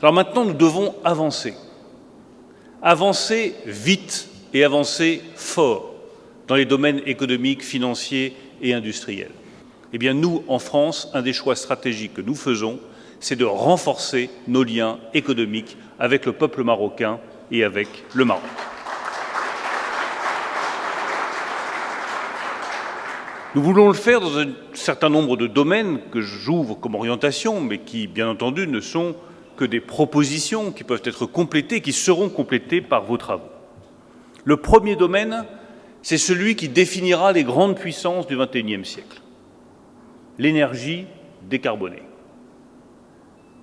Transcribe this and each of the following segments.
Alors maintenant, nous devons avancer. Avancer vite et avancer fort dans les domaines économiques, financiers et industriels. Eh bien, nous, en France, un des choix stratégiques que nous faisons, c'est de renforcer nos liens économiques avec le peuple marocain et avec le Maroc. Nous voulons le faire dans un certain nombre de domaines que j'ouvre comme orientation, mais qui, bien entendu, ne sont que des propositions qui peuvent être complétées, qui seront complétées par vos travaux. Le premier domaine, c'est celui qui définira les grandes puissances du XXIe siècle. L'énergie décarbonée.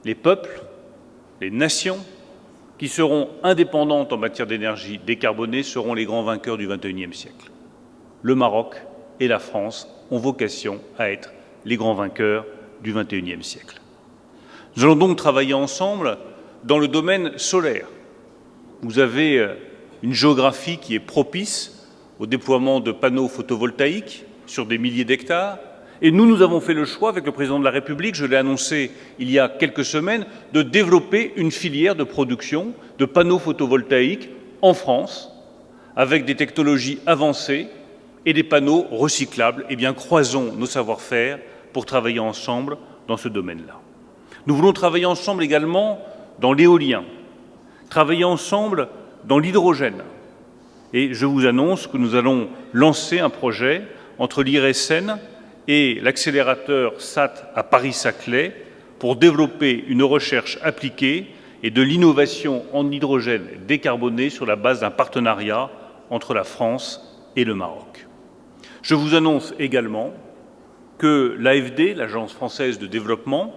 Les peuples, les nations qui seront indépendantes en matière d'énergie décarbonée seront les grands vainqueurs du XXIe siècle. Le Maroc et la France ont vocation à être les grands vainqueurs du XXIe siècle. Nous allons donc travailler ensemble dans le domaine solaire. Vous avez une géographie qui est propice au déploiement de panneaux photovoltaïques sur des milliers d'hectares. Et nous avons fait le choix, avec le président de la République, je l'ai annoncé il y a quelques semaines, de développer une filière de production de panneaux photovoltaïques en France, avec des technologies avancées et des panneaux recyclables. Eh bien, croisons nos savoir-faire pour travailler ensemble dans ce domaine-là. Nous voulons travailler ensemble également dans l'éolien, travailler ensemble dans l'hydrogène. Et je vous annonce que nous allons lancer un projet entre l'IRSN et l'accélérateur SAT à Paris-Saclay pour développer une recherche appliquée et de l'innovation en hydrogène décarboné sur la base d'un partenariat entre la France et le Maroc. Je vous annonce également que l'AFD, l'Agence française de développement,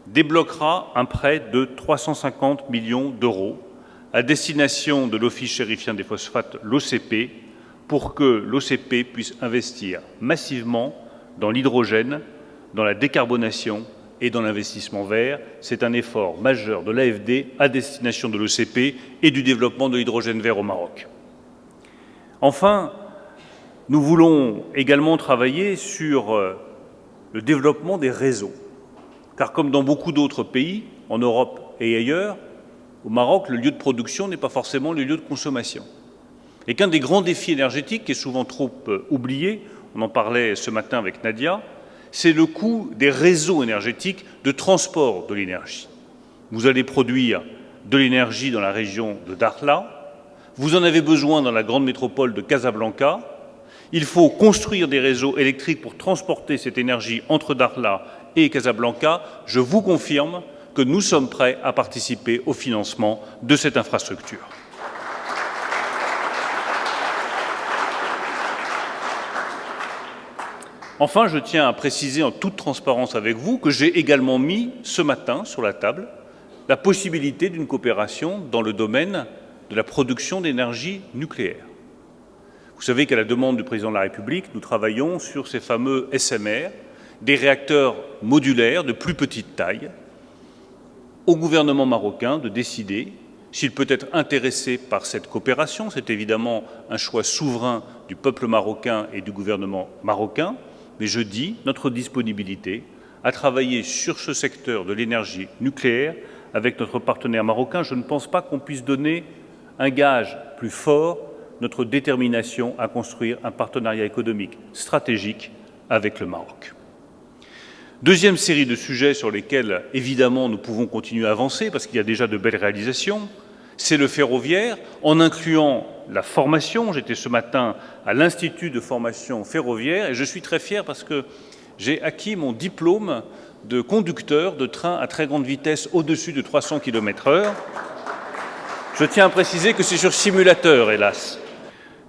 débloquera un prêt de 350 millions d'euros à destination de l'Office chérifien des phosphates, l'OCP, pour que l'OCP puisse investir massivement dans l'hydrogène, dans la décarbonation et dans l'investissement vert. C'est un effort majeur de l'AFD à destination de l'OCP et du développement de l'hydrogène vert au Maroc. Enfin, nous voulons également travailler sur le développement des réseaux. Car comme dans beaucoup d'autres pays, en Europe et ailleurs, au Maroc, le lieu de production n'est pas forcément le lieu de consommation. Et qu'un des grands défis énergétiques, qui est souvent trop oublié, on en parlait ce matin avec Nadia, c'est le coût des réseaux énergétiques de transport de l'énergie. Vous allez produire de l'énergie dans la région de Dakhla, vous en avez besoin dans la grande métropole de Casablanca, il faut construire des réseaux électriques pour transporter cette énergie entre Dakhla et Casablanca. Je vous confirme que nous sommes prêts à participer au financement de cette infrastructure. Enfin, je tiens à préciser en toute transparence avec vous que j'ai également mis ce matin sur la table la possibilité d'une coopération dans le domaine de la production d'énergie nucléaire. Vous savez qu'à la demande du président de la République, nous travaillons sur ces fameux SMR, des réacteurs modulaires de plus petite taille, au gouvernement marocain de décider s'il peut être intéressé par cette coopération. C'est évidemment un choix souverain du peuple marocain et du gouvernement marocain, mais je dis notre disponibilité à travailler sur ce secteur de l'énergie nucléaire avec notre partenaire marocain. Je ne pense pas qu'on puisse donner un gage plus fort, notre détermination à construire un partenariat économique stratégique avec le Maroc. Deuxième série de sujets sur lesquels, évidemment, nous pouvons continuer à avancer, parce qu'il y a déjà de belles réalisations, c'est le ferroviaire, en incluant la formation. J'étais ce matin à l'Institut de formation ferroviaire, et je suis très fier parce que j'ai acquis mon diplôme de conducteur de train à très grande vitesse au-dessus de 300 km/h. Je tiens à préciser que c'est sur simulateur, hélas.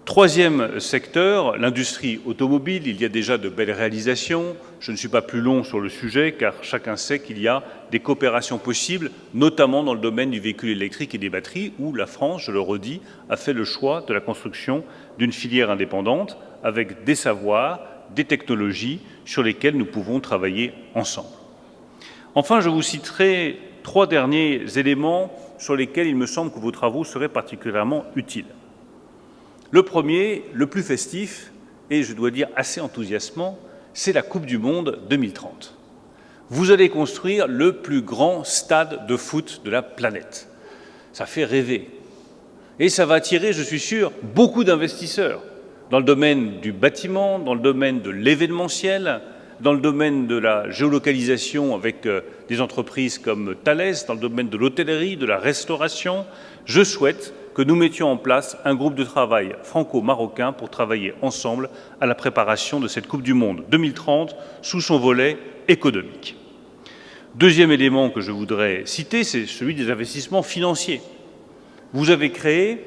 Troisième secteur, l'industrie automobile. Il y a déjà de belles réalisations. Je ne suis pas plus long sur le sujet, car chacun sait qu'il y a des coopérations possibles, notamment dans le domaine du véhicule électrique et des batteries, où la France, je le redis, a fait le choix de la construction d'une filière indépendante, avec des savoirs, des technologies sur lesquelles nous pouvons travailler ensemble. Enfin, je vous citerai 3 derniers éléments sur lesquels il me semble que vos travaux seraient particulièrement utiles. Le premier, le plus festif, et je dois dire assez enthousiasmant, c'est la Coupe du Monde 2030. Vous allez construire le plus grand stade de foot de la planète. Ça fait rêver. Et ça va attirer, je suis sûr, beaucoup d'investisseurs dans le domaine du bâtiment, dans le domaine de l'événementiel, dans le domaine de la géolocalisation avec des entreprises comme Thales, dans le domaine de l'hôtellerie, de la restauration. Je souhaite que nous mettions en place un groupe de travail franco-marocain pour travailler ensemble à la préparation de cette Coupe du Monde 2030 sous son volet économique. Deuxième élément que je voudrais citer, c'est celui des investissements financiers. Vous avez créé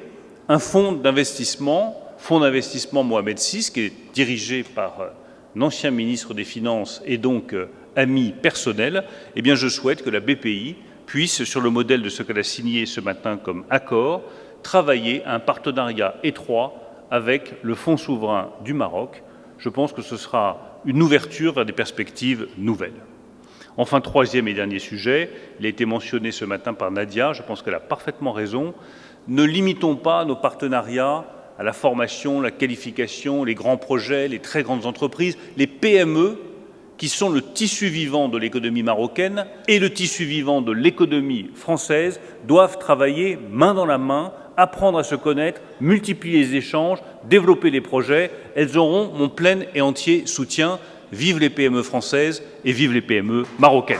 un fonds d'investissement Mohamed VI, qui est dirigé par un ancien ministre des Finances et donc ami personnel. Eh bien, je souhaite que la BPI puisse, sur le modèle de ce qu'elle a signé ce matin comme accord, travailler à un partenariat étroit avec le Fonds souverain du Maroc. Je pense que ce sera une ouverture vers des perspectives nouvelles. Enfin, troisième et dernier sujet, il a été mentionné ce matin par Nadia, je pense qu'elle a parfaitement raison, ne limitons pas nos partenariats à la formation, la qualification, les grands projets, les très grandes entreprises, les PME, qui sont le tissu vivant de l'économie marocaine et le tissu vivant de l'économie française, doivent travailler main dans la main, apprendre à se connaître, multiplier les échanges, développer les projets. Elles auront mon plein et entier soutien. Vive les PME françaises et vive les PME marocaines.